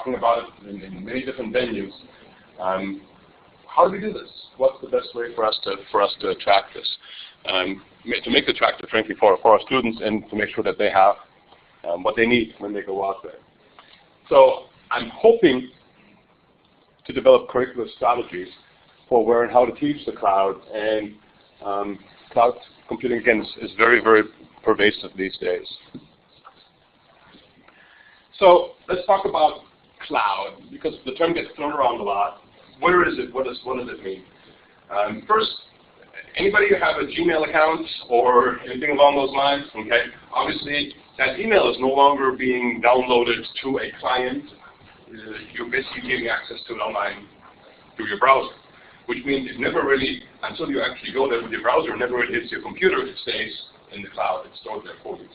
talking about it in many different venues. How do we do this? What's the best way for us to attract this? To make it attractive, frankly, for our students, and to make sure that they have what they need when they go out there. So I'm hoping to develop curricular strategies for where and how to teach the cloud, and cloud computing, again, is very, very pervasive these days. So let's talk about cloud, because the term gets thrown around a lot. Where is it? What does it mean? First, anybody have a Gmail account or anything along those lines? Okay, obviously that email is no longer being downloaded to a client. You're basically getting access to it online through your browser, which means it never really, until you actually go there with your browser, it never really hits your computer. It stays in the cloud. It's stored there for you.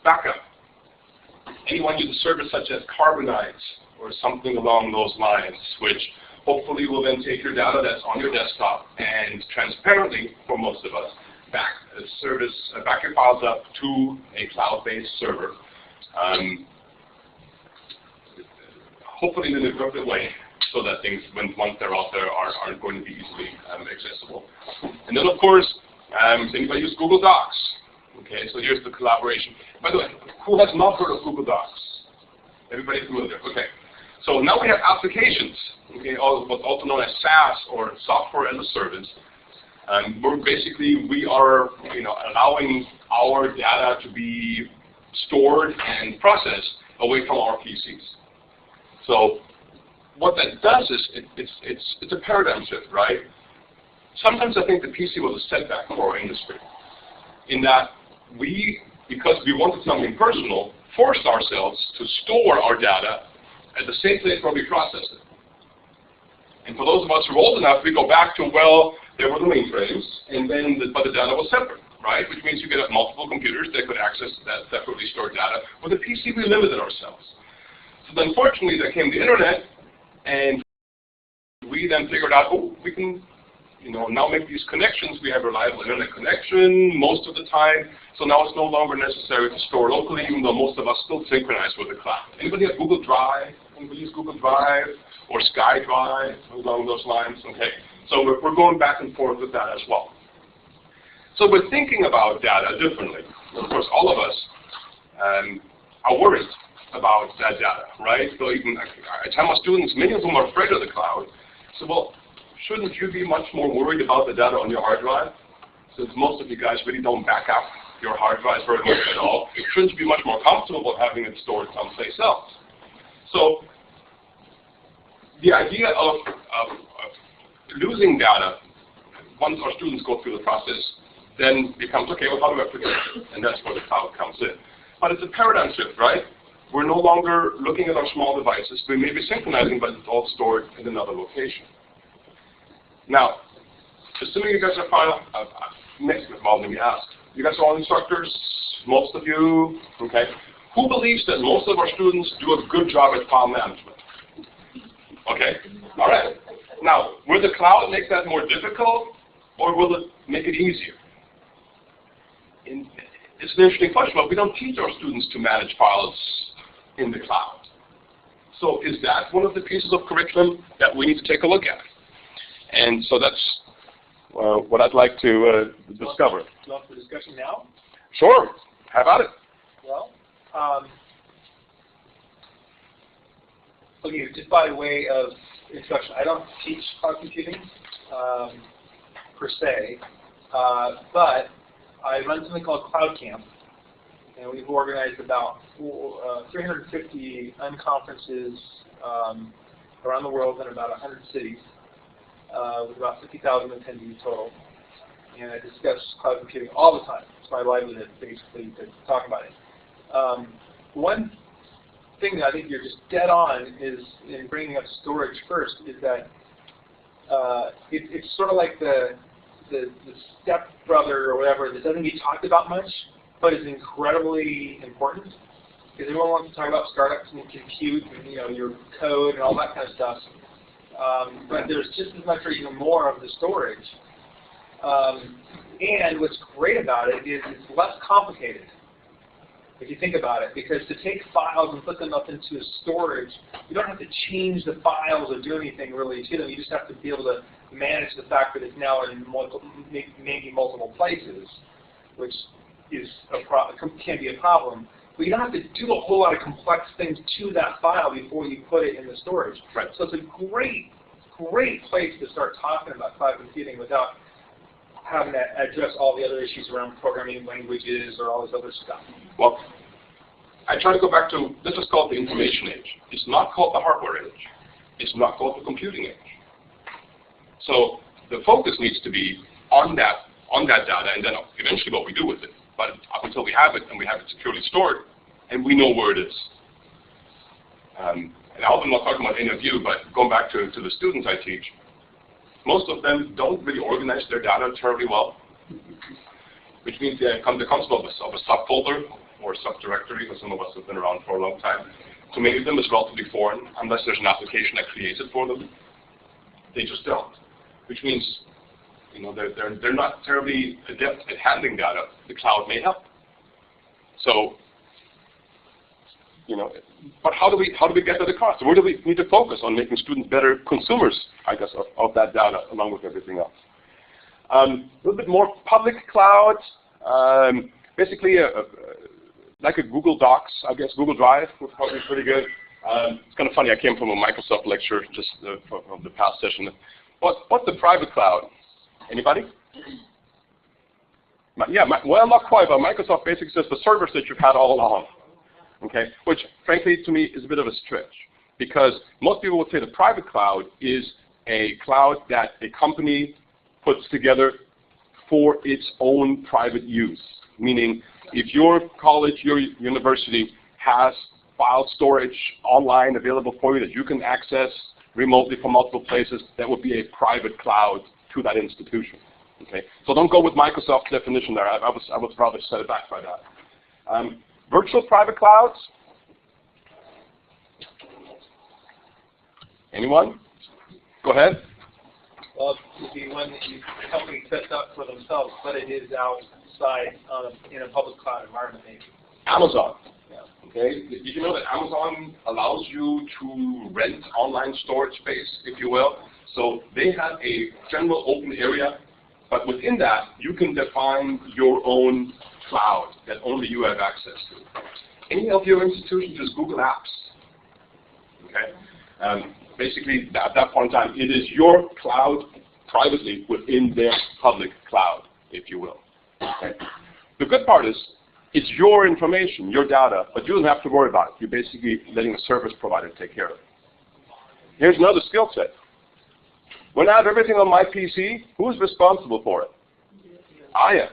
Backup. Anyone use a service such as Carbonite or something along those lines, which hopefully will then take your data that's on your desktop and transparently, for most of us, back your files up to a cloud-based server. Hopefully in an encrypted way, so that things, once they're out there, aren't going to be easily accessible. And then, of course, anybody use Google Docs? Okay, so here's the collaboration. By the way, who has not heard of Google Docs? Everybody familiar? Okay. So now we have applications, okay, what's also known as SaaS, or software as a service. We are, allowing our data to be stored and processed away from our PCs. So what that does is it's a paradigm shift, right? Sometimes I think the PC was a setback for our industry, in that because we wanted something personal, forced ourselves to store our data at the same place where we process it. And for those of us who are old enough, we go back to, well, there were the mainframes, and then but the data was separate, right? Which means you could have multiple computers that could access that separately stored data. With a PC, we limited ourselves. So then, fortunately, there came the internet, and we then figured out, oh, we can, now make these connections. We have a reliable internet connection most of the time. So now it's no longer necessary to store locally, even though most of us still synchronize with the cloud. Anybody have Google Drive? Anybody use Google Drive or SkyDrive along those lines? Okay. So we're going back and forth with that as well. So we're thinking about data differently. Of course, all of us are worried about that data, right? So even I tell my students, many of them are afraid of the cloud. So, well, shouldn't you be much more worried about the data on your hard drive? Since most of you guys really don't back up your hard drives very much at all, shouldn't you be much more comfortable having it stored someplace else? So the idea of losing data, once our students go through the process, then becomes, okay, well, how do I protect it? And that's where the cloud comes in. But it's a paradigm shift, right? We're no longer looking at our small devices. We may be synchronizing, but it's all stored in another location. Now, assuming you guys are file, let me ask. You guys are all instructors, most of you, okay? Who believes that most of our students do a good job at file management? Okay, all right. Now, will the cloud make that more difficult, or will it make it easier? It's an interesting question, but we don't teach our students to manage files in the cloud. So is that one of the pieces of curriculum that we need to take a look at? And so that's what I'd like to discover. Do you want the discussion now? Sure. How about it? Well, okay, just by way of introduction, I don't teach cloud computing per se, but I run something called Cloud Camp, and we've organized about 350 unconferences around the world in about 100 cities, with about 50,000 attendees total. And I discuss cloud computing all the time. It's my livelihood, basically, to talk about it. One thing that I think you're just dead on is in bringing up storage first is that it's sort of like the stepbrother or whatever that doesn't get talked about much, but is incredibly important. Because everyone wants to talk about startups and compute and your code and all that kind of stuff. But there's just as much or even more of the storage. And what's great about it is it's less complicated. if you think about it, because to take files and put them up into storage, you don't have to change the files or do anything really to them. You just have to be able to manage the fact that it's now in maybe multiple places, which is can be a problem. But you don't have to do a whole lot of complex things to that file before you put it in the storage. Right. So it's a great place to start talking about cloud computing without having to address all the other issues around programming languages or all this other stuff. Well, I try to go back to, this is called the information age. It's not called the hardware age. It's not called the computing age. So the focus needs to be on that data, and then eventually what we do with it. But up until we have it, and we have it securely stored, and we know where it is. And I hope I'm not talking about any of you, but going back to the students I teach, most of them don't really organize their data terribly well, which means the concept of a subfolder or subdirectory, for some of us have been around for a long time. So many of them is relatively foreign, unless there's an application that creates it for them. They just don't, which means they're not terribly adept at handling data. The cloud may help. So, but how do we get that across? Where do we need to focus on making students better consumers, I guess, of that data, along with everything else? A little bit more public cloud, basically like a Google Docs, I guess. Google Drive would probably be pretty good. It's kind of funny. I came from a Microsoft lecture just from the past session. What's the private cloud? Anybody? Yeah, well, not quite, but Microsoft basically says the servers that you've had all along. Okay, which frankly to me is a bit of a stretch, because most people would say the private cloud is a cloud that a company puts together for its own private use. Meaning, if your college, your university has file storage online available for you that you can access remotely from multiple places, that would be a private cloud to that institution. Okay, so don't go with Microsoft's definition there. I was rather set it back by that. Virtual private clouds? Anyone? Go ahead. Well, it would be one that the company sets up for themselves, but it is outside in a public cloud environment, maybe. Amazon. Yeah. Okay. Did you know that Amazon allows you to rent online storage space, if you will? So they have a general open area, but within that, you can define your own cloud that only you have access to. Any of your institutions use Google Apps. Okay. Basically, at that point in time, it is your cloud privately within their public cloud, if you will. Okay. The good part is, it's your information, your data, but you don't have to worry about it. You're basically letting a service provider take care of it. Here's another skill set. When I have everything on my PC, who's responsible for it? I am.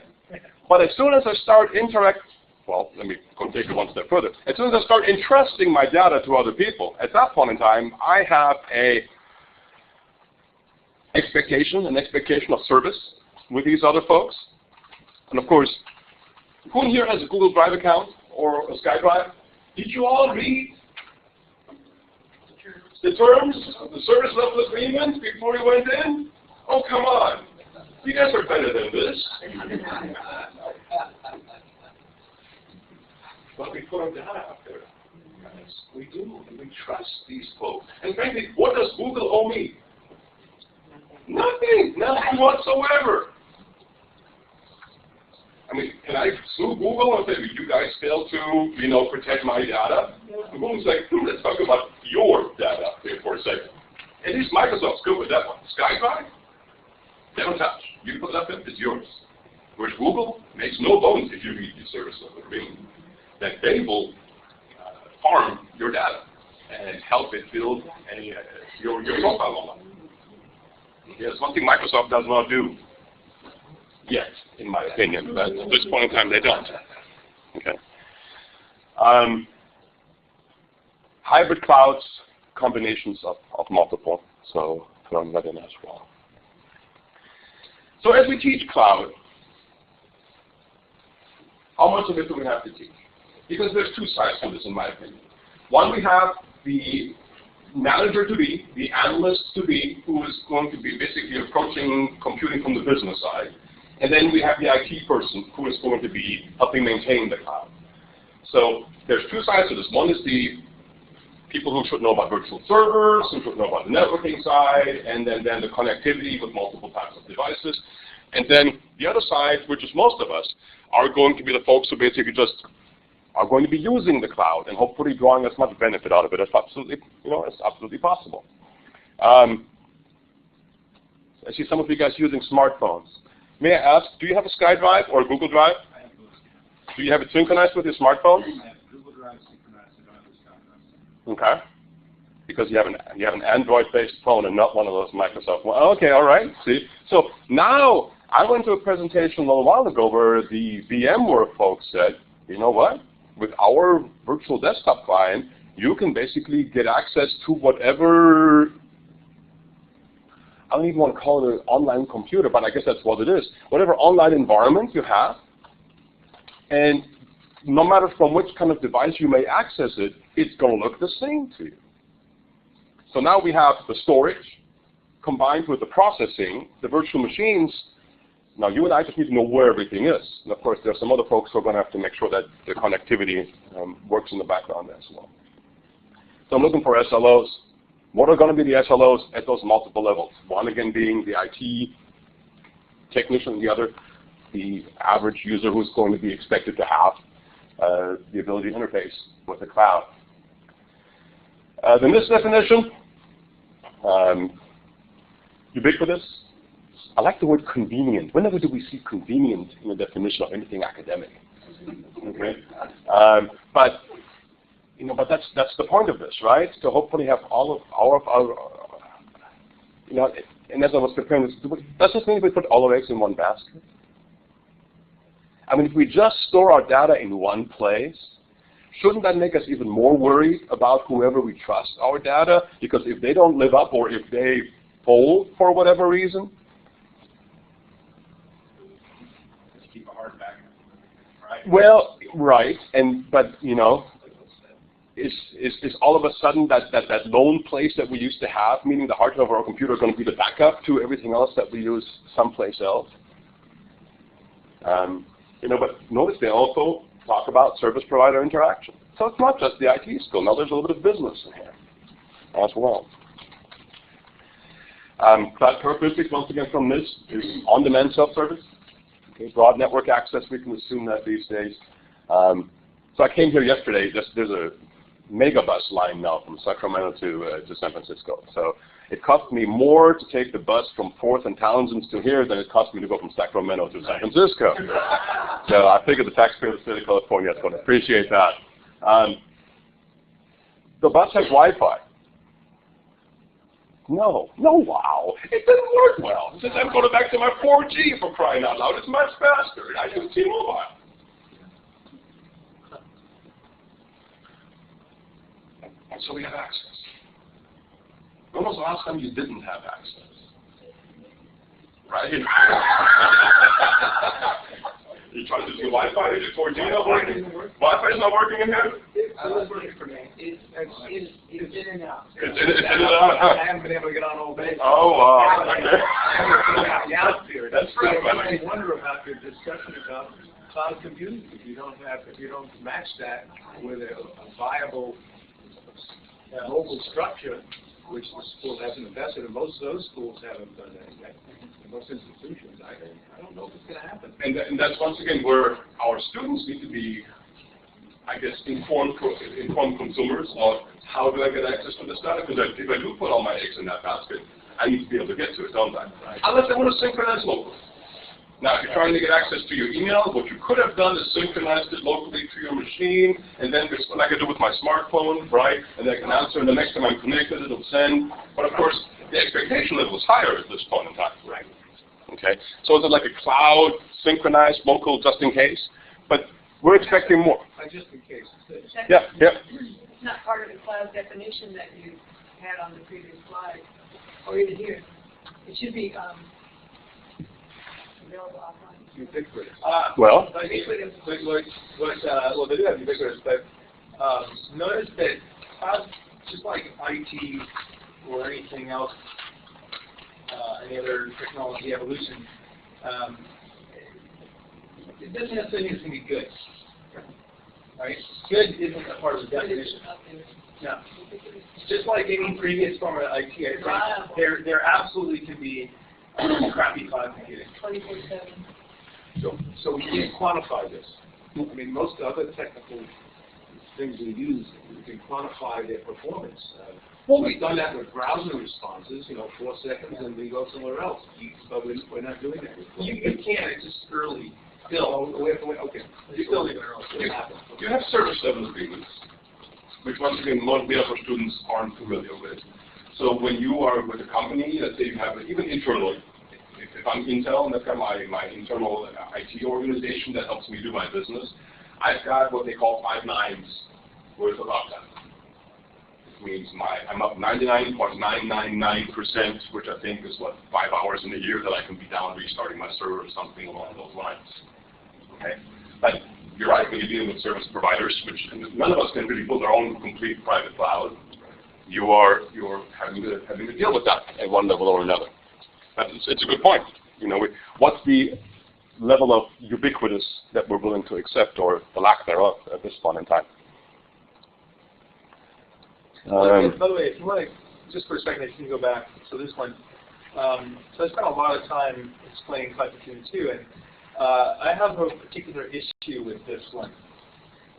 But as soon as I start let me go take it one step further. As soon as I start entrusting my data to other people, at that point in time, I have an expectation of service with these other folks. And of course, who here has a Google Drive account or a SkyDrive? Did you all read the terms of the service level agreement before you went in? Oh, come on. You guys are better than this. But we put our data out there. Yes, we do. And we trust these folks. And frankly, what does Google owe me? Nothing. Nothing whatsoever. I mean, can I sue Google and say, you guys failed to, protect my data? And Google's like, let's talk about your data here for a second. At least Microsoft's good with that one. SkyDrive? They don't touch. You put it up there, it's yours. Whereas Google makes no bones if you read the service level agreement that they will farm your data and help it build your profile online. Yes, one thing Microsoft does not do yet, in my opinion, but at this point in time they don't. Okay. Hybrid clouds, combinations of multiple, so throwing that in as well. So as we teach cloud, how much of it do we have to teach? Because there's two sides to this, in my opinion. One, we have the manager-to-be, the analyst-to-be, who is going to be basically approaching computing from the business side. And then we have the IT person, who is going to be helping maintain the cloud. So there's two sides to this. One is the people who should know about virtual servers, who should know about the networking side, and then the connectivity with multiple types of devices. And then the other side, which is most of us, are going to be the folks who basically just are going to be using the cloud and hopefully drawing as much benefit out of it as absolutely, as absolutely possible. I see some of you guys using smartphones. May I ask, do you have a SkyDrive or a Google Drive? I have both. Do you have it synchronized with your smartphone? I have Google Drive synchronized. I don't have the SkyDrive. Okay. Because you have an Android-based phone and not one of those Microsoft ones. Okay, all right. See, so now I went to a presentation a little while ago where the VMware folks said, you know what? With our virtual desktop client, you can basically get access to whatever. I don't even want to call it an online computer, but I guess that's what it is. Whatever online environment you have, and no matter from which kind of device you may access it, it's going to look the same to you. So now we have the storage combined with the processing, the virtual machines. Now you and I just need to know where everything is. And of course, there are some other folks who are going to have to make sure that the connectivity works in the background as well. So I'm looking for SLOs. What are going to be the SLOs at those multiple levels? One, again, being the IT technician, the other, the average user who's going to be expected to have the ability to interface with the cloud. Then this definition, ubiquitous. I like the word convenient. Whenever do we see convenient in the definition of anything academic? Okay, but that's the point of this, right? To hopefully have all of our and as I was preparing this, does this mean we put all our eggs in one basket? I mean, if we just store our data in one place, shouldn't that make us even more worried about whoever we trust our data? Because if they don't live up or if they fold for whatever reason, Just keep a hard backup, right? well, right, but is all of a sudden that lone place that we used to have, meaning the hard drive of our computer, going to be the backup to everything else that we use someplace else? But notice they also talk about service provider interaction. So it's not just the IT skill. Now there's a little bit of business in here as well. Cloud characteristics, once again, from this is on-demand self-service. Okay, broad network access, we can assume that these days. So I came here yesterday. There's a megabus line now from Sacramento to San Francisco. So it cost me more to take the bus from 4th and Townsend to here than it cost me to go from Sacramento to San Francisco. So I figured the taxpayer of the state of California is going to appreciate that. The bus has Wi-Fi. No, wow. It doesn't work well. Since I'm going back to my 4G, for crying out loud, it's much faster. I use T-Mobile. And so we have access. When was the last time you didn't have access? Right? You trying to do Wi-Fi? Is your 4G not working? Wi-Fi is not working in here? It's working for me. It's in and out. It's in and out, huh? I haven't been able to get on all day. Oh, wow. Okay. That's pretty funny. I wonder about your discussion about cloud computing. If you don't match that with a viable mobile structure, which the school hasn't invested in. Most of those schools haven't done that yet. Most institutions, I don't know if it's going to happen. And that's once again where our students need to be, I guess, informed consumers of how do I get access to this data? Because if I do put all my eggs in that basket, I need to be able to get to it, don't I? Right. Unless I want to synchronize locally. Now, if you're trying to get access to your email, what you could have done is synchronize it locally to your machine, and then there's what I can do with my smartphone, right? And I can answer, and the next time I'm connected, it'll send. But of course, the expectation level is higher at this point in time. Right. Okay. So is it like a cloud synchronized local just in case? But we're expecting more. Just in case. Yeah. It's not part of the cloud definition that you had on the previous slide, or even here. It should be available offline. Ubiquitous. Well, they do have ubiquitous, but notice that cloud, just like IT or anything else, any other technology evolution, it doesn't necessarily mean it's going to be good. right? Good isn't a part of the definition. No. Just like any previous form of IT, I think there absolutely can be crappy cloud computing. 24/7. So we can't quantify this. I mean, most other technical things we use, we can quantify their performance. Well, we've done that with browser responses, 4 seconds, and we go somewhere else. But we're not doing that with You can, it's just early. Still, okay. it's still even early. You have service level agreements, which once again most of our students aren't familiar with. So when you are with a company, let's say you have even internally, if I'm Intel and I've got my internal IT organization that helps me do my business, I've got what they call 5 nines worth of uptime. It means I'm up 99.999%, which I think is 5 hours in a year that I can be down restarting my server or something along those lines. Okay, but you're right, when you're dealing with service providers, which none of us can really build our own complete private cloud, you're having to deal with that at one level or another. But it's a good point. What's the level of ubiquitous that we're willing to accept, or the lack thereof, at this point in time? By the way, if you want to, just for a second, if you can go back, so this one, so I spent a lot of time explaining cloud computing too, and I have a particular issue with this one.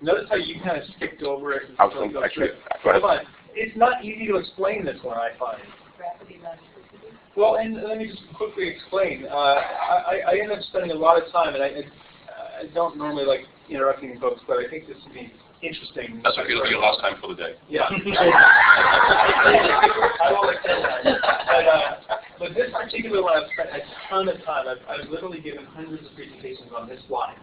Notice how you kind of skipped over it. Go ahead. It's not easy to explain this one, I find. Well, and let me just quickly explain. I end up spending a lot of time, and I don't normally like interrupting folks, but I think this would be interesting. That's okay. It'll be your last time for the day. Yeah. I will accept that. But this particular one, I've spent a ton of time. I've literally given hundreds of presentations on this slide.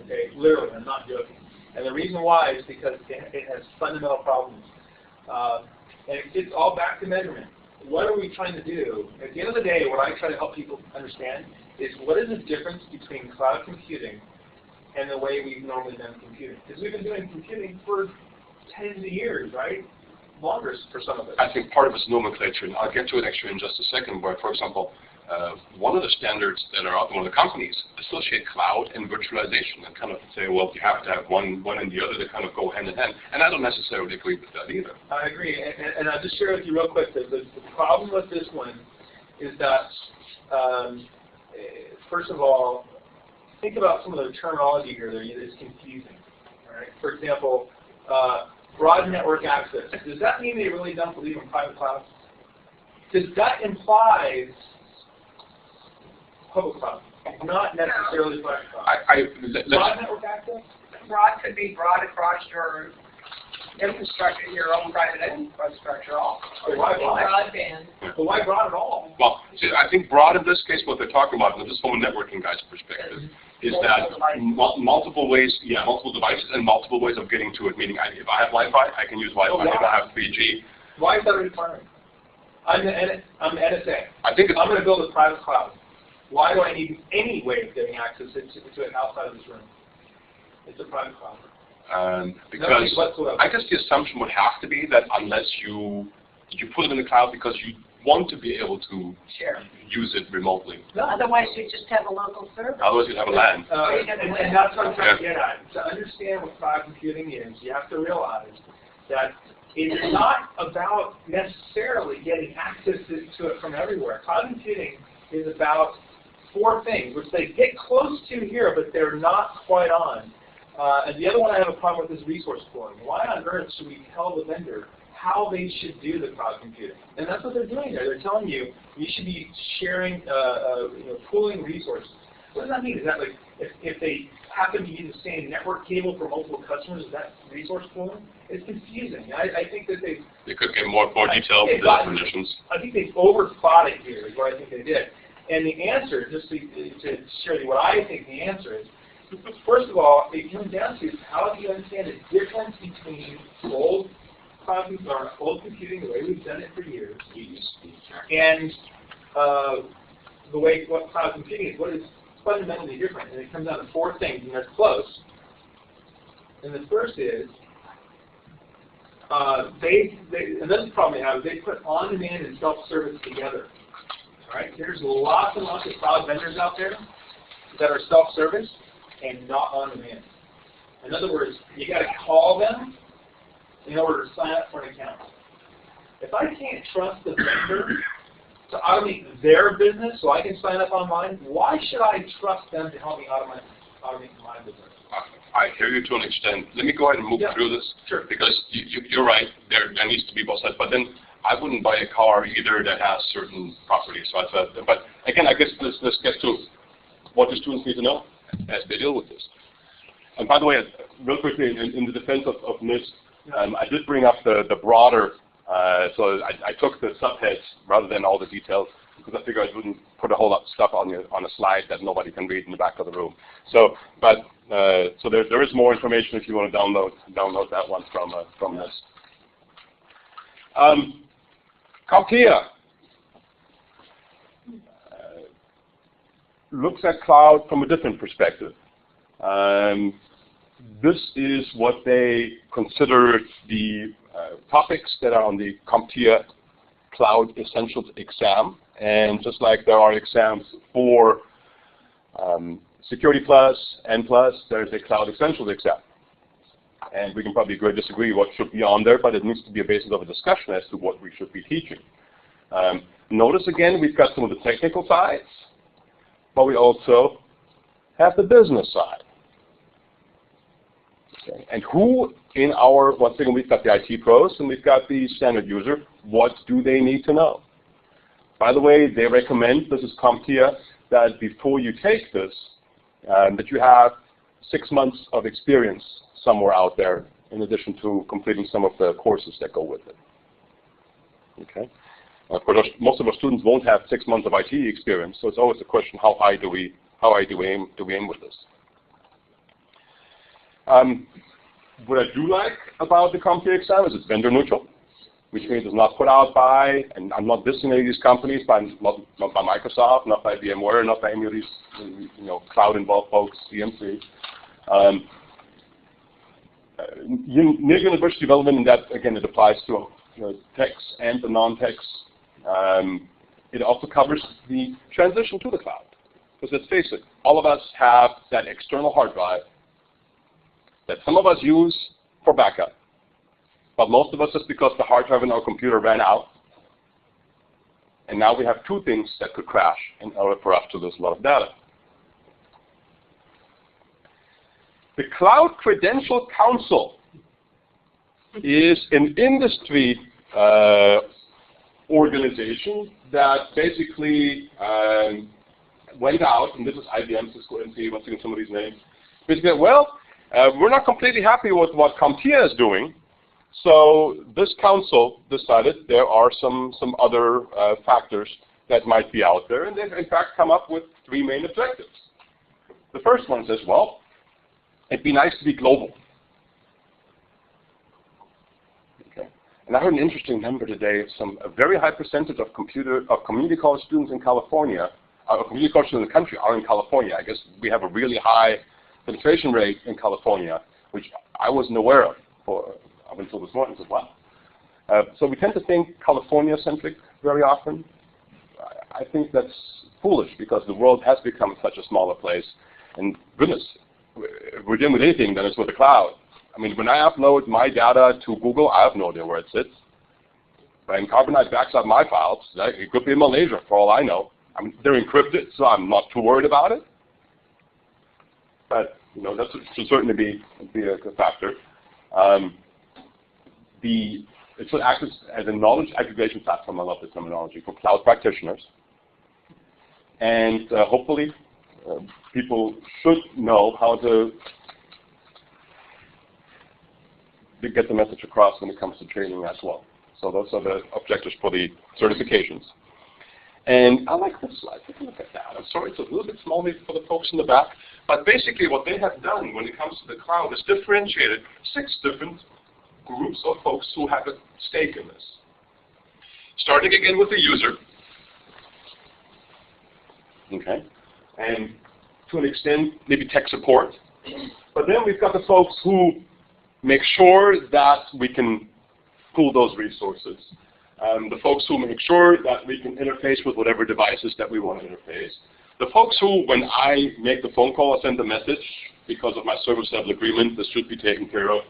Okay, literally, I'm not joking. And the reason why is because it has fundamental problems. And it's all back to measurement. What are we trying to do? At the end of the day, what I try to help people understand is what is the difference between cloud computing and the way we've normally done computing. Because we've been doing computing for tens of years, right? Longer for some of us. I think part of it's nomenclature, and I'll get to it actually in just a second, where, for example, one of the standards that are out there, one of the companies associate cloud and virtualization and kind of say, well, you have to have one and the other to kind of go hand in hand. And I don't necessarily agree with that either. I agree. And I'll just share with you real quick that the problem with this one is that, first of all, think about some of the terminology here that is confusing. All right? For example, broad network access. Does that mean they really don't believe in private clouds? Because that implies public cloud, not necessarily private cloud. Broad network access? Broad could be broad across your infrastructure, your own private infrastructure also. So why broad? Broadband. But why broad at all? Well, see, I think broad in this case, what they're talking about, and this is from a networking guy's perspective, is that multiple ways, multiple devices and multiple ways of getting to it. Meaning, if I have Wi-Fi, I can use Wi-Fi. If I have 3G. Why is that a requirement? I'm NSA. I think I'm going to build a private cloud. Why do I need any way of getting access to it outside of this room? It's a private cloud. Because I guess the assumption would have to be that unless you put it in the cloud because you want to be able to use it remotely. No, otherwise you just have a local server. Otherwise you'd have a LAN. And that's what I'm trying to get at. To understand what cloud computing is, you have to realize that it is not about necessarily getting access to it from everywhere. Cloud computing is about 4 things, which they get close to here, but they're not quite on. And the other one I have a problem with is resource pooling. Why on earth should we tell the vendor how they should do the cloud computing? And that's what they're doing there. They're telling you should be sharing, pooling resources. What does that mean? Is that like if they happen to use the same network cable for multiple customers, is that resource pooling? It's confusing. I think that they could get more detailed with the definitions. I think they've overthought it here is what I think they did. And the answer, just to share you what I think the answer is, first of all, it comes down to how do you understand the difference between old computing, the way we've done it for years, and the way what cloud computing is. What is fundamentally different? And it comes down to 4 things, and they're close. And the first is and this is the problem they have, is they put on-demand and self-service together. All right, there's lots and lots of cloud vendors out there that are self-service and not on-demand. In other words, you got to call them in order to sign up for an account. If I can't trust the vendor to automate their business so I can sign up online, why should I trust them to help me automate my business? I hear you to an extent. Let me go ahead and move through this. Sure. Because you're right, there needs to be both sides. But then I wouldn't buy a car either that has certain properties. So but again, I guess this gets to what the students need to know as they deal with this. And by the way, real quickly, in the defense of NIST, I did bring up the broader, so I took the subheads rather than all the details, because I figured I wouldn't put a whole lot of stuff on a slide that nobody can read in the back of the room. So, so there is more information if you want to download that one from NIST. CompTIA looks at cloud from a different perspective. This is what they consider the topics that are on the CompTIA Cloud Essentials exam. And just like there are exams for Security Plus, N Plus, there's a Cloud Essentials exam. And we can probably agree or disagree what should be on there, but it needs to be a basis of a discussion as to what we should be teaching. Notice again, we've got some of the technical sides, but we also have the business side. Okay. And who in our, once again, we've got the IT pros and we've got the standard user, what do they need to know? By the way, they recommend, this is CompTIA, that before you take this, that you have 6 months of experience somewhere out there in addition to completing some of the courses that go with it. Okay. Of course, most of our students won't have 6 months of IT experience, so it's always a question: how high do we aim with this? What I do like about the CompTIA exam is it's vendor neutral, which means it's not put out by, and I'm not dissing any of these companies, not by Microsoft, not by VMware, not by any of these cloud-involved folks, CMC. Near university development, and that again it applies to techs and the non-techs. It also covers the transition to the cloud. Because let's face it, all of us have that external hard drive that some of us use for backup. But most of us, just because the hard drive in our computer ran out, and now we have two things that could crash in order for us to lose a lot of data. The Cloud Credential Council is an industry organization that basically went out, and this is IBM, Cisco, NC, once again some of these names, basically, well, we're not completely happy with what CompTIA is doing, so this council decided there are some other factors that might be out there, and they've in fact come up with 3 main objectives. The first one says, well, it'd be nice to be global. Okay. And I heard an interesting number today. A very high percentage of community college students in California, community college students in the country are in California. I guess we have a really high penetration rate in California, which I wasn't aware of up until this morning as well. So we tend to think California-centric very often. I think that's foolish because the world has become such a smaller place. And goodness, if we're dealing with anything, then it's with the cloud. I mean, when I upload my data to Google, I have no idea where it sits. When Carbonite backs up my files, it could be in Malaysia for all I know. I mean, they're encrypted, so I'm not too worried about it. But that should certainly be a factor. It should act as a knowledge aggregation platform, I love the terminology, for cloud practitioners. And hopefully people should know how to get the message across when it comes to training as well. So those are the objectives for the certifications. And I like this slide. Take a look at that. I'm sorry, it's a little bit small maybe for the folks in the back. But basically what they have done when it comes to the cloud is differentiated 6 different groups of folks who have a stake in this. Starting again with the user. Okay. And to an extent, maybe tech support. But then we've got the folks who make sure that we can pool those resources. The folks who make sure that we can interface with whatever devices that we want to interface. The folks who, when I make the phone call, I send the message, because of my service level agreement, this should be taken care of.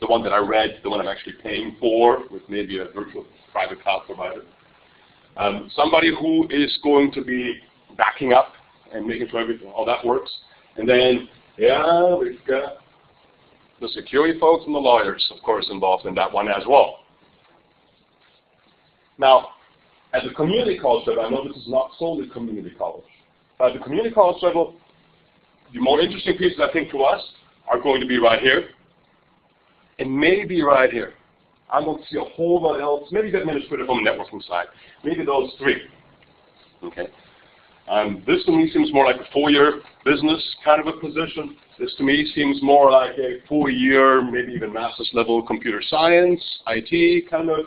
The one that I read, the one I'm actually paying for, with maybe a virtual private cloud provider. Somebody who is going to be backing up and making sure all that works. And then, yeah, we've got the security folks and the lawyers, of course, involved in that one as well. Now, at the community college level, I know this is not solely community college. At the community college level, the more interesting pieces, I think, to us are going to be right here, and maybe right here. I don't see a whole lot else. Maybe the administrative on the networking side. Maybe those three. Okay. This to me seems more like a 4-year business kind of a position. This to me seems more like a 4-year, maybe even master's level computer science, IT kind of.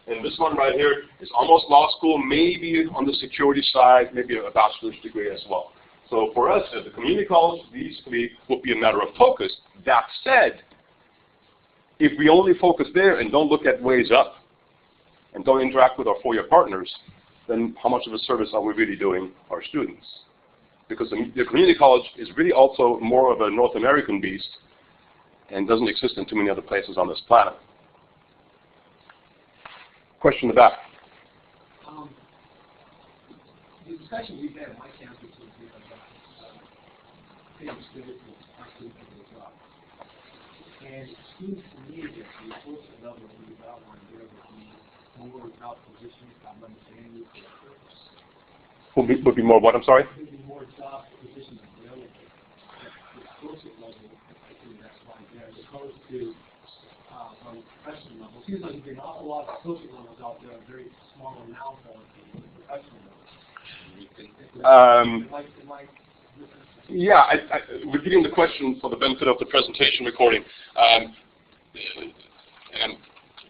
And this one right here is almost law school, maybe on the security side, maybe a bachelor's degree as well. So for us at the community college, these three would be a matter of focus. That said, if we only focus there and don't look at ways up and don't interact with our 4-year partners, then how much of a service are we really doing our students? Because the community college is really also more of a North American beast and doesn't exist in too many other places on this planet. Question in the back. The discussion we've had on my campus is about paying students to the job. And students immediately, the associate level, when you've outlined there, would be more job positions, I'm understanding for the purpose. Would be more what, I'm sorry? There would be more job positions available at the associate level, I think that's why there, as opposed to on the professional level. It seems like there's an awful lot of associate levels out there, a very small amount of the professional level. Yeah, repeating the question for the benefit of the presentation recording, and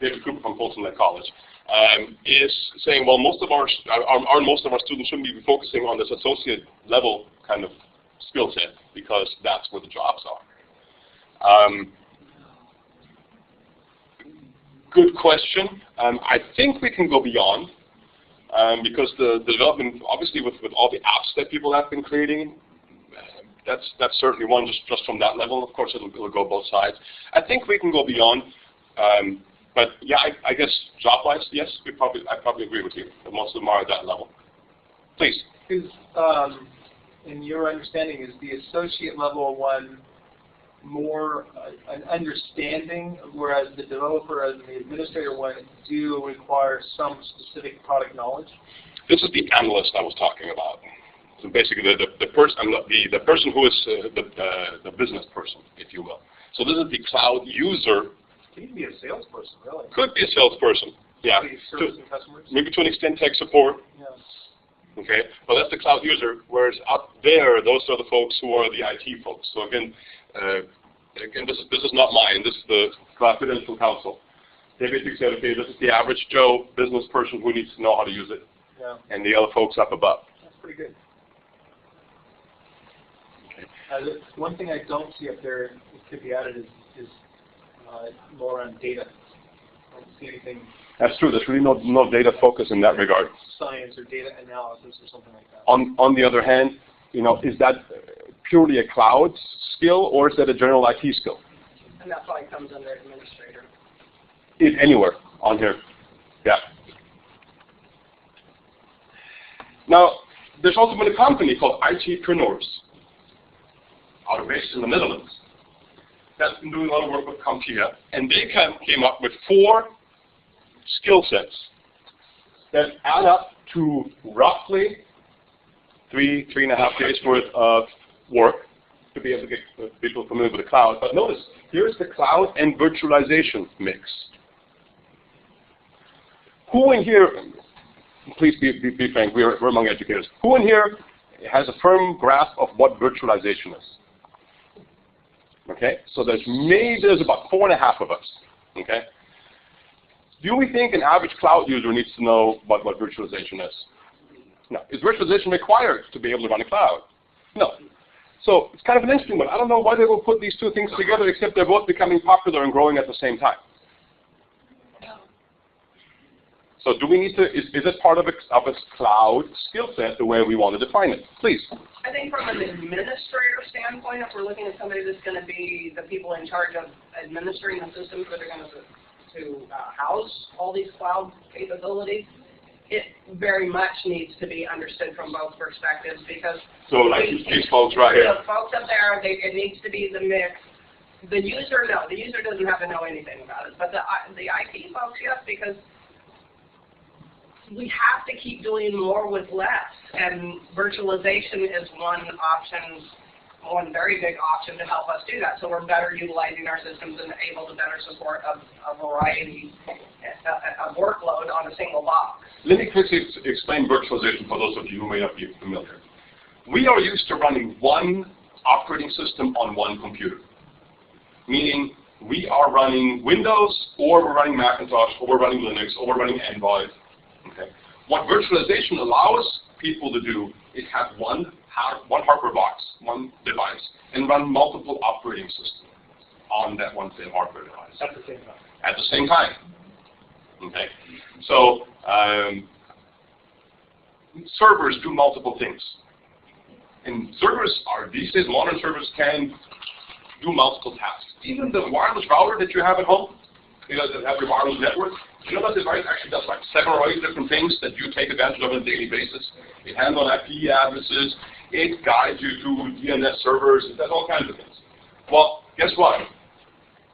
David Cooper from Folsom Lake College is saying, well, most of our students shouldn't be focusing on this associate level kind of skill set because that's where the jobs are. Good question. I think we can go beyond because the development, obviously, with all the apps that people have been creating. That's certainly one just from that level. Of course, it'll go both sides. I think we can go beyond, but yeah, I guess job-wise, yes, I probably agree with you. That most of them are at that level. Please. Is in your understanding, is the associate level one more an understanding, whereas the developer and the administrator one do require some specific product knowledge? This is the analyst I was talking about. So basically, the person who is the business person, if you will. So this is the cloud user. Can be a salesperson, really. Could be a salesperson, yeah. Servicing customers. Maybe to an extent, tech support. Yeah. Okay, but that's the cloud user. Whereas out there, those are the folks who are the IT folks. So again, this is not mine. This is the Confidential Counsel. They basically said, okay, this is the average Joe business person who needs to know how to use it, and the other folks up above. That's pretty good. One thing I don't see up there that could be added is more on data. I don't see anything. That's true. There's really no data focus in that regard. Science or data analysis or something like that. On the other hand, is that purely a cloud skill or is that a general IT skill? And that's why it comes under administrator. Anywhere on here, yeah. Now, there's also been a company called ITpreneurs, out of based in the Netherlands, that's been doing a lot of work with CompTIA, and they came up with 4 skill sets that add up to roughly 3.5 days worth of work to be able to get people familiar with the cloud. But notice, here's the cloud and virtualization mix. Who in here, please be frank, we're among educators, who in here has a firm grasp of what virtualization is? Okay, so there's about 4.5 of us. Okay, do we think an average cloud user needs to know what virtualization is? No. Is virtualization required to be able to run a cloud? No. So it's kind of an interesting one. I don't know why they will put these two things together, except they're both becoming popular and growing at the same time. So do we need to, is it part of a cloud skill set the way we want to define it? Please. I think from an administrator standpoint, if we're looking at somebody that's going to be the people in charge of administering the systems that are going to house all these cloud capabilities, it very much needs to be understood from both perspectives because so like these folks right here. The folks up there, it needs to be the mix. The user, no, the user doesn't have to know anything about it, but the IT folks, yes, because we have to keep doing more with less, and virtualization is one option, one very big option to help us do that. So we're better utilizing our systems and able to better support a variety of workload on a single box. Let me quickly explain virtualization for those of you who may not be familiar. We are used to running one operating system on one computer, meaning we are running Windows, or we're running Macintosh, or we're running Linux, or we're running Android. Okay. What virtualization allows people to do is have one hardware box, one device, and run multiple operating systems on that one same hardware device. At the same time. At the same time. Okay. So servers do multiple things. And servers are, these days, modern servers can do multiple tasks. Even the wireless router that you have at home, that have your wireless network, that device actually does like 7 or 8 different things that you take advantage of on a daily basis. It handles IP addresses, it guides you to DNS servers, it does all kinds of things. Well, guess what?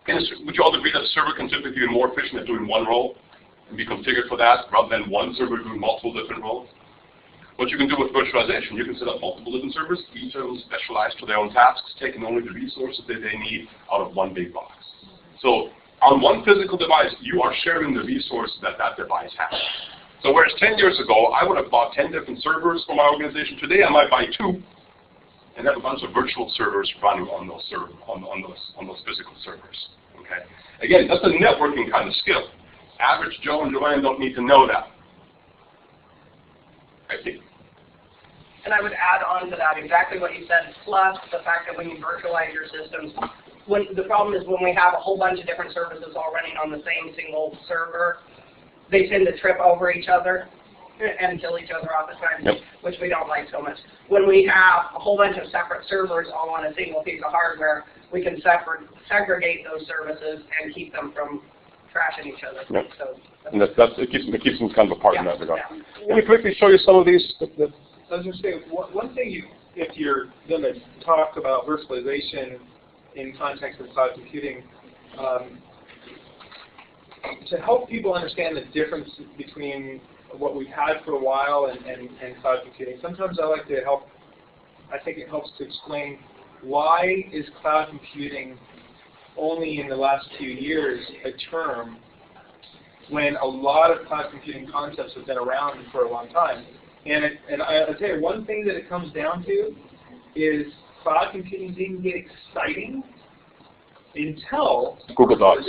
Would you all agree that a server can typically be more efficient at doing one role and be configured for that rather than one server doing multiple different roles? What you can do with virtualization, you can set up multiple different servers, each of them specialized to their own tasks, taking only the resources that they need out of one big box. So on one physical device, you are sharing the resources that that device has. So whereas 10 years ago, I would have bought 10 different servers for my organization, today I might buy 2 and have a bunch of virtual servers running on those physical servers. Okay. Again, that's a networking kind of skill. Average Joe and Joanne don't need to know that. I think. And I would add on to that exactly what you said, plus the fact that when you virtualize your systems, the problem is when we have a whole bunch of different services all running on the same single server, they tend to trip over each other and kill each other off the time, yep. Which we don't like so much. When we have a whole bunch of separate servers all on a single piece of hardware, we can segregate those services and keep them from trashing each other. Yep. So and it keeps them kind of apart in that regard. Yeah. Let me quickly show you some of these. I was going to say, one thing if you're going to talk about virtualization in context of cloud computing, to help people understand the difference between what we've had for a while and cloud computing, sometimes I think it helps to explain why is cloud computing only in the last few years a term when a lot of cloud computing concepts have been around for a long time. And I'll tell you, one thing that it comes down to is cloud computing didn't get exciting until Google Docs.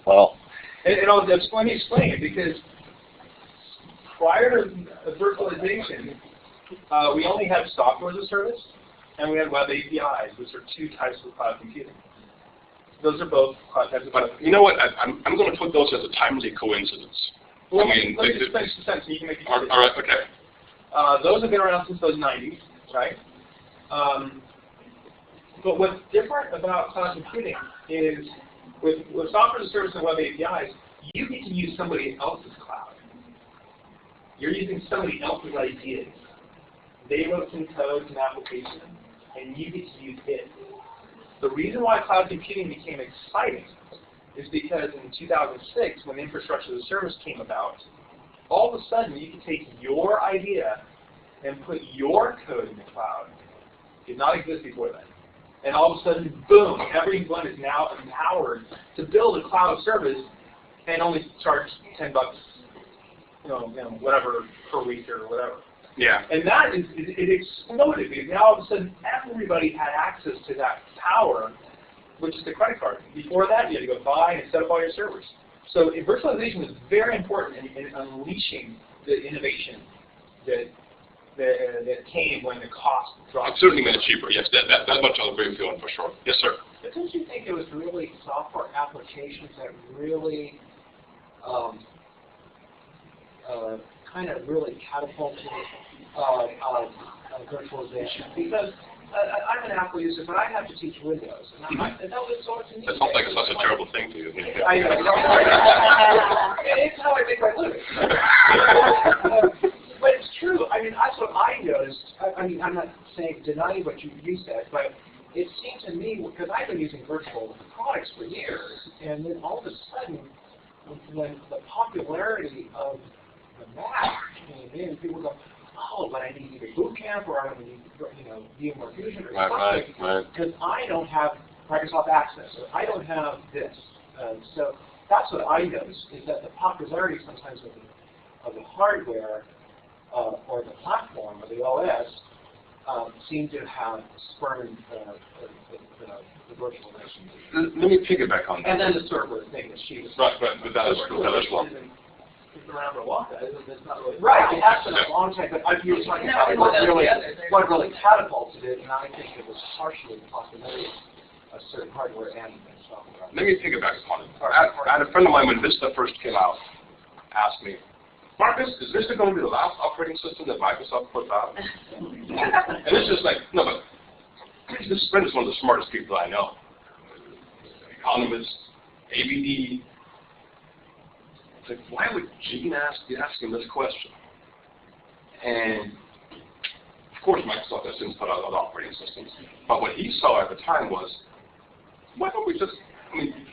Well. And I'll explain it, because prior to virtualization, we only had software as a service, and we had web APIs, which are 2 types of cloud computing. Those are both cloud types of cloud computing. You know what? I'm going to put those as a timely coincidence. Well, let me just finish the sentence so you can make it all right, okay. Those have been around since those 90s, right? But what's different about cloud computing is with software as a service and web APIs, you get to use somebody else's cloud. You're using somebody else's ideas. They wrote some code, some application, and you get to use it. The reason why cloud computing became exciting is because in 2006, when infrastructure as a service came about, all of a sudden you could take your idea and put your code in the cloud. It did not exist before then. And all of a sudden, boom, everyone is now empowered to build a cloud service and only charge $10, whatever per week or whatever. Yeah. And that it exploded because now all of a sudden everybody had access to that power, which is the credit card. Before that, you had to go buy and set up all your servers. So virtualization was very important in unleashing the innovation that came when the cost dropped. It certainly made it cheaper. Yes, that much I'll agree with you on for sure. Yes, sir. But don't you think it was really software applications that really kind of really catapulted virtualization? Because I'm an Apple user, but I have to teach Windows. And that was sort of That sounds like such a terrible thing to you. I know. It's how I make my living. But it's true. I mean, that's what I noticed. I mean, I'm not denying what you said, but it seemed to me, because I've been using virtual products for years, and then all of a sudden, when the popularity of the Mac came in, people go, oh, but I need either boot camp or I need, VMware Fusion or something, because I don't have Microsoft Access, or I don't have this. So that's what I noticed, is that the popularity sometimes of the hardware or the platform or the OS seem to have spurned the virtualization. Let me piggyback on that. And then the server thing that she was. Right, but that is well. It's around for a long time. It's not really. Right, it has been a long time, but you were talking about what really catapulted it, and I think it was partially the possibility of certain hardware and software. Let me piggyback upon it. I had a friend of mine when Vista first came out asked me, Marcus, is Vista going to be the last operating system that Microsoft puts out? And it's just like, no, but this friend is one of the smartest people I know. Economist, ABD. It's like, why would Gene be asking this question? And of course, Microsoft has since put out other operating systems. But what he saw at the time was, why don't we just,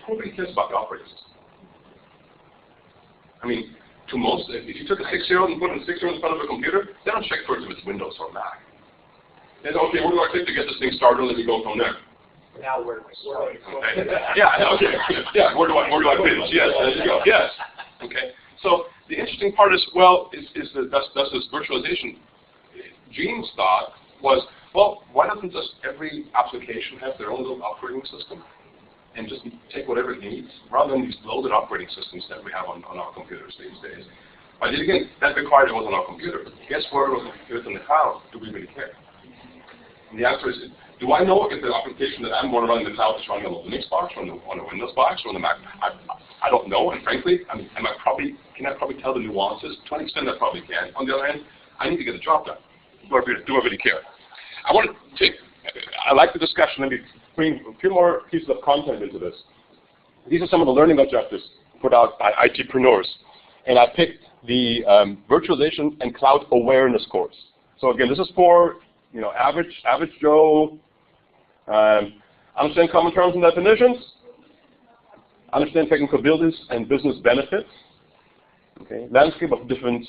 nobody cares about the operating system. I mean, to most, if you took a 6-year-old and put a 6-year-old in front of a computer, they don't check first if it's Windows or Mac. They say, okay, what do I click to get this thing started, and then we go from there. Now where do I start? Okay. Yeah, okay. Yeah, where do I finish? Yes, there you go. Yes. Okay. So the interesting part is, well, that's this virtualization. Gene's thought was, well, why doesn't just every application have their own little operating system and just take whatever it needs, rather than these loaded operating systems that we have on our computers these days? But again, that required it was on our computer. Guess where it was in the cloud? Do we really care? And the answer is, do I know if the application that I'm going to run in the cloud is running on a Linux box, or on a Windows box, or on the Mac? I don't know, and frankly, can I probably tell the nuances? To an extent, I probably can. On the other hand, I need to get the job done. Do I really care? I like the discussion. Let me bring a few more pieces of content into this. These are some of the learning objectives put out by ITpreneurs. And I picked the virtualization and cloud awareness course. So again, this is for average Joe. Understand common terms and definitions. Understand technical abilities and business benefits. Okay, landscape of different.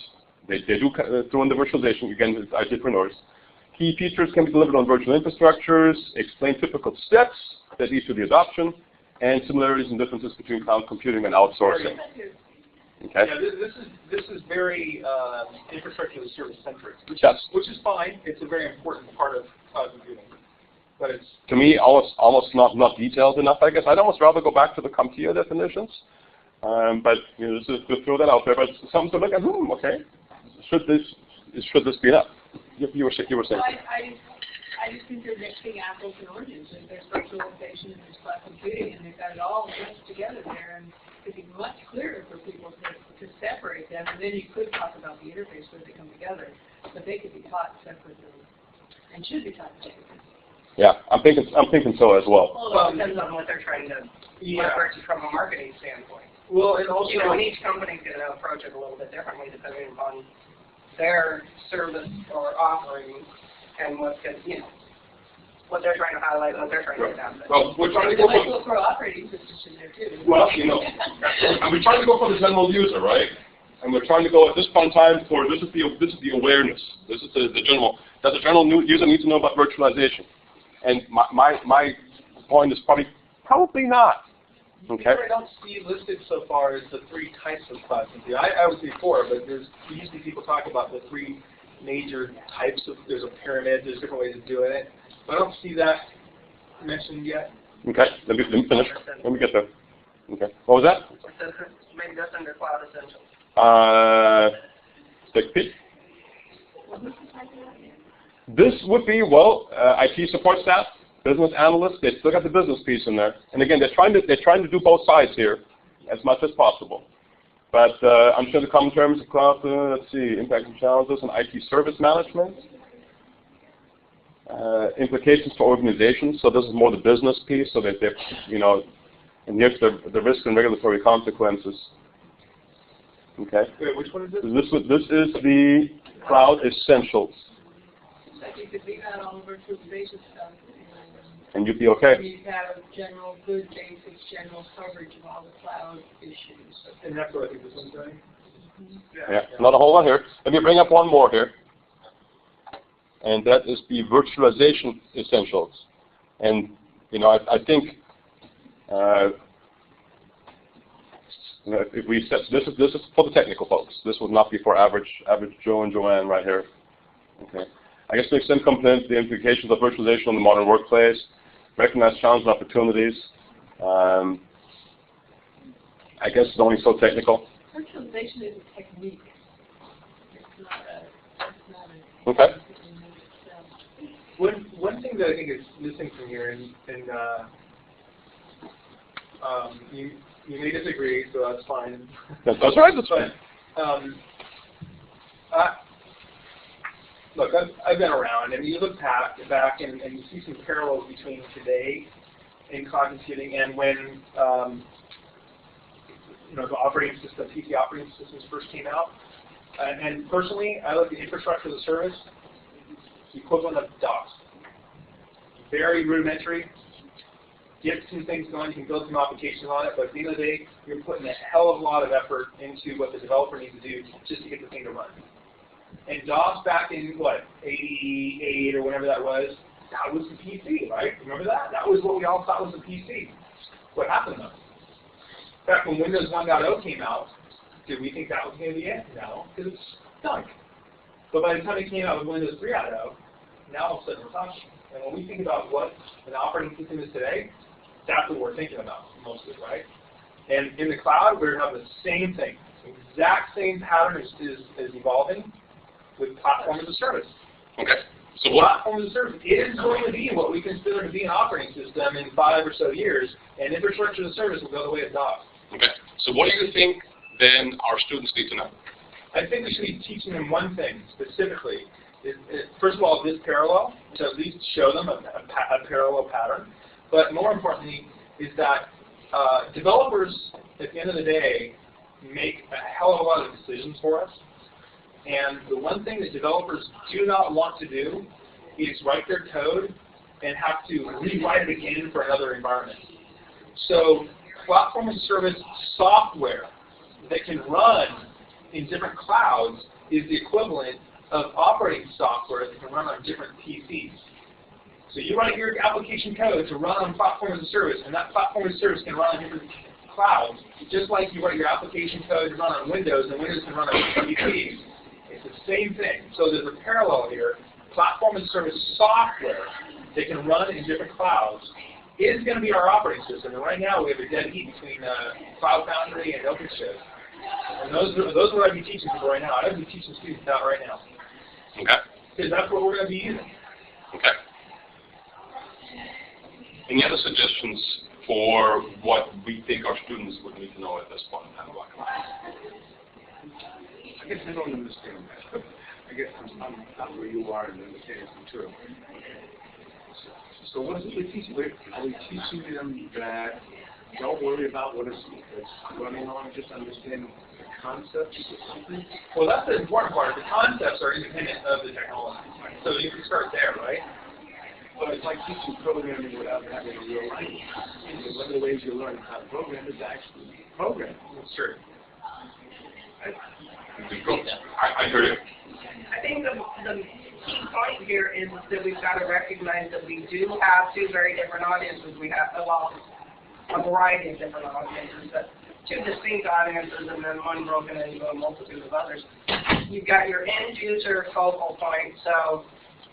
They do throw in the virtualization again with ITpreneurs. Key features can be delivered on virtual infrastructures. Explain typical steps that lead to the adoption, and similarities and differences between cloud computing and outsourcing. Okay. Yeah, this is very infrastructure as a service centric, which is fine. It's a very important part of cloud computing, but it's to me almost not detailed enough. I guess I'd almost rather go back to the CompTIA definitions, but just to throw that out there. But some to look at. Okay, should this be enough? You were saying. Well, I just think they're mixing apples and oranges. And there's virtualization and there's cloud computing, and they've got it all mixed together there. And it'd be much clearer for people to separate them. And then you could talk about the interface where they come together, but they could be taught separately and should be taught separately. Yeah, I'm thinking so as well. Well, it depends on what they're trying to leverage from a marketing standpoint. Well, and also, and each company's going to approach it a little bit differently depending upon their service or offering and what they're trying to highlight, what they're trying to get out of it. Well, we're trying to go from throw operating systems in there too. Well, and we're trying to go from the general user, right? And we're trying to go at this point in time for this is the awareness. This is the general. Does the general user need to know about virtualization? And my point is probably not. Okay. What I don't see listed so far is the 3 types of cloud computing. I would say 4, but usually people talk about the 3 major types of. There's a pyramid. There's different ways of doing it. But I don't see that mentioned yet. Okay. Let me finish. Let me get there. Okay. What was that? Maybe that's under cloud essentials. This would be, IT support staff, business analysts. They still got the business piece in there. And again, they're trying to do both sides here as much as possible. But I'm sure the common terms of cloud, let's see, impact and challenges and IT service management. Implications for organizations, so this is more the business piece, so that they're, and here's the risk and regulatory consequences. Okay. Wait, which one is this? This is the cloud essentials. Like you could leave out all the virtualization stuff. And you'd be okay. You have general, good basics, general coverage of all the cloud issues. And that's what I think this one's doing. Yeah, not a whole lot here. Let me bring up one more here. And that is the virtualization essentials. And, I think if we set, this is for the technical folks. This would not be for average Joe and Joanne right here. Okay. I guess to extend comprehend the implications of virtualization on the modern workplace, recognize challenges and opportunities. I guess it's only so technical. Virtualization is a technique. It's not a. Okay. One thing that I think is missing from here, and you may disagree, so that's fine. That's right. That's fine. Look, I've been around, and you look back and you see some parallels between today in cloud computing and when the operating system, PC operating systems first came out. And personally, I look at infrastructure as a service, the equivalent of DOS. Very rudimentary. Get some things going, you can build some applications on it, but at the end of the day, you're putting a hell of a lot of effort into what the developer needs to do just to get the thing to run. And DOS back in, 88 or whatever that was the PC, right? Remember that? That was what we all thought was the PC. What happened though? Back when Windows 1.0 came out, did we think that was going to be it? No, because it's stunk. But by the time it came out with Windows 3.0, now all of a sudden we're talking. And when we think about what an operating system is today, that's what we're thinking about mostly, right? And in the cloud, we're going to have the same thing. The exact same pattern is evolving with platform as a service. Okay. So platform as a service is going to be what we consider to be an operating system in 5 or so years, and infrastructure as a service will go the way of DOS. Okay. So what do you think then our students need to know? I think we should be teaching them one thing specifically. First of all, this parallel, to at least show them a parallel pattern. But more importantly, is that developers, at the end of the day, make a hell of a lot of decisions for us. And the one thing that developers do not want to do is write their code and have to rewrite it again for another environment. So platform as a service software that can run in different clouds is the equivalent of operating software that can run on different PCs. So you write your application code to run on platform as a service, and that platform as a service can run on different clouds, just like you write your application code to run on Windows, and Windows can run on PCs. It's the same thing. So there's a parallel here. Platform as a service software that can run in different clouds is going to be our operating system. And right now we have a dead heat between Cloud Foundry and OpenShift. And those are what I'd be teaching people right now. I'd be teaching students that right now. Okay. Because that's what we're going to be using. Okay. Any other suggestions for what we think our students would need to know at this point in time about cloud? I guess I don't understand that. I guess I'm not where you are in understanding the term. So what is it we're teaching? Are we teaching them that don't worry about what it's running on, just understand the concepts or something? Well, that's the important part. The concepts are independent of the technology. So you can start there, right? Well, it's like teaching programming without having a real language. One of the ways you learn how to program is actually program. That's true. I heard it. I think the key point here is that we've got to recognize that we do have two very different audiences. We have a variety of different audiences, but two distinct audiences and then one broken into a multitude of others. You've got your end user focal point, so,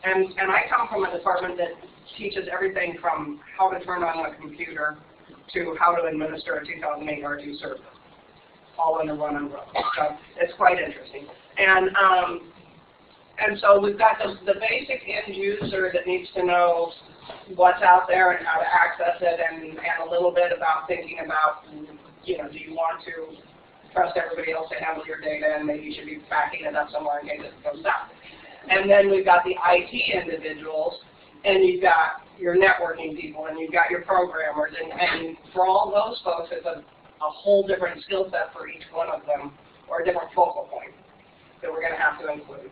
and I come from a department that teaches everything from how to turn on a computer to how to administer a 2008 R2 server, all in one umbrella. So it's quite interesting. And so we've got the basic end user that needs to know what's out there and how to access it, and a little bit about thinking about, do you want to trust everybody else to handle your data, and maybe you should be backing it up somewhere in case it goes down. And then we've got the IT individuals, and you've got your networking people, and you've got your programmers, and for all those folks, it's a whole different skill set for each one of them, or a different focal point that we're going to have to include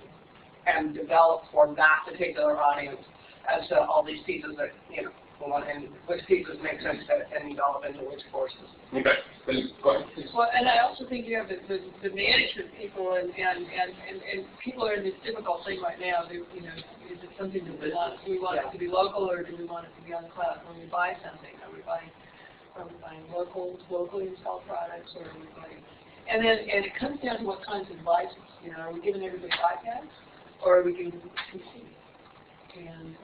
and develop for that particular audience as to all these pieces that, you know, and which pieces make sense and develop into which courses. Okay, then go ahead. Well, and I also think you have the management people, and people are in this difficult thing right now. They, you know, is it something that we want? Do we want it to be local, or do we want it to be on the cloud? When we buy something, are we buying locally installed products, or are we buying? And it comes down to what kinds of devices. You know, are we giving everybody iPads, or are we giving them PC? And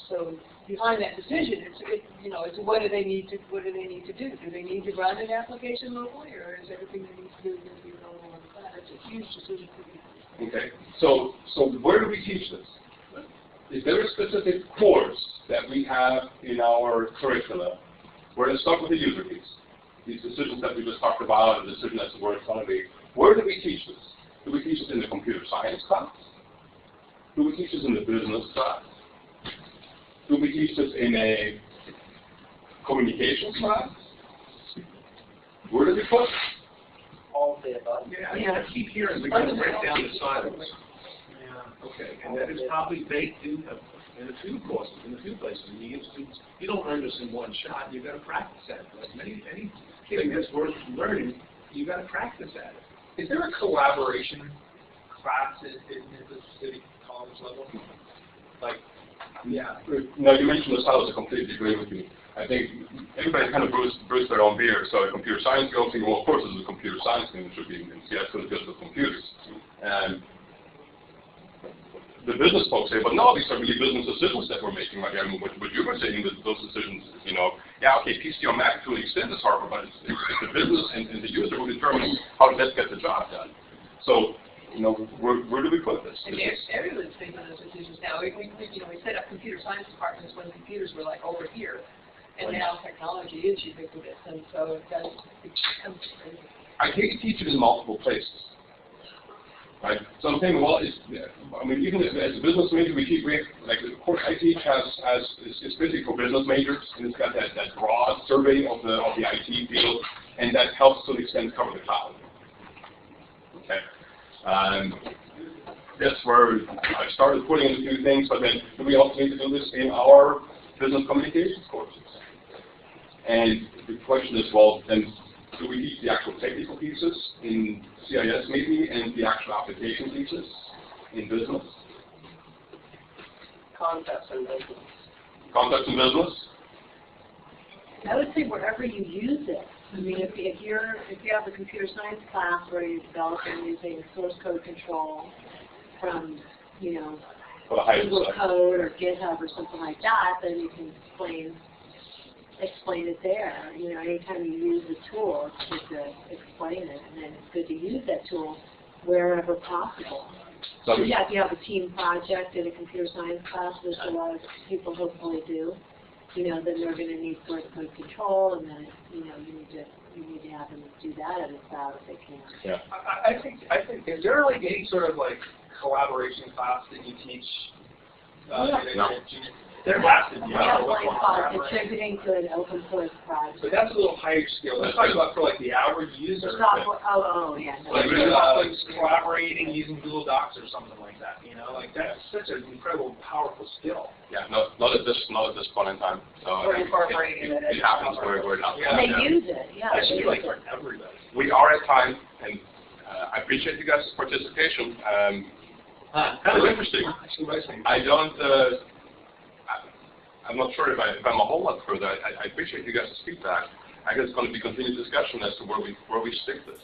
so behind that decision, it's what do they need to do? Do they need to run an application locally, or is everything they need to do going to be available on the cloud? It's a huge decision for people. Okay, so where do we teach this? Is there a specific course that we have in our curricula where it's stuck with the user piece? These decisions that we just talked about, the decision as to where it's going to be. Where do we teach this? Do we teach this in the computer science class? Do we teach this in the business class? Do we teach this in a communications class? Where do we put it? All of the above. Yeah, I keep hearing we're going to break down the silos. Yeah. Okay, and that is probably baked in a few courses, in a few places. And you give students, you don't learn this in one shot. You've got to practice at it. Like anything that's worth learning, you've got to practice at it. Is there a collaboration class at the city college level? Like, yeah. No, you mentioned the silos. I completely agree with you. I think everybody kind of brews their own beer. So a computer science goes, well, of course, this is a computer science thing. It should be in CS because it deals with computers. And the business folks say, but no, these are really business decisions that we're making right here. I mean, what you were saying, that those decisions, okay, PC or Mac to an extent is hard, but it's the business and the user who determines how to best get the job done. So, where do we put this? And everyone's making those decisions now. We set up computer science departments when computers were like over here, and now technology is ubiquitous, and so it becomes crazy. I can teach it in multiple places. Right? So I'm saying, well, even as a business major, the course I teach is basically for business majors, and it's got that broad survey of the IT field, and that helps to an extent cover the cloud. Okay. That's where I started putting in a few things, but then we also need to do this in our business communications courses. And the question is, well, then do we teach the actual technical pieces in CIS maybe, and the actual application pieces in business? Concepts in business. Concepts in business? I would say wherever you use it. I mean, if you have a computer science class where you're developing using source code control from, Google Code or GitHub or something like that, then you can explain it there. Anytime you use a tool, it's good to explain it, and then it's good to use that tool wherever possible. So yeah, if you have a team project in a computer science class, which a lot of people hopefully do, then they're going to need source code control, and then you need to have them do that in the cloud if they can. Yeah. I think is there like any sort of like collaboration class that you teach? There has to be. We have one called Contributing to an Open Source Project. But that's a little higher skill. Let's talk about for like the average user. Yeah. Like collaborating using Google Docs or something like that. Like that's such an incredible, powerful skill. Yeah, not at this point in time. So We're incorporating it. It happens where it happens. And they use it, yeah. That should be like for everybody. We are at time, and I appreciate you guys' participation. Kind of interesting. I'm not sure if I'm a whole lot further. I appreciate you guys' feedback. I guess it's going to be continued discussion as to where we stick this.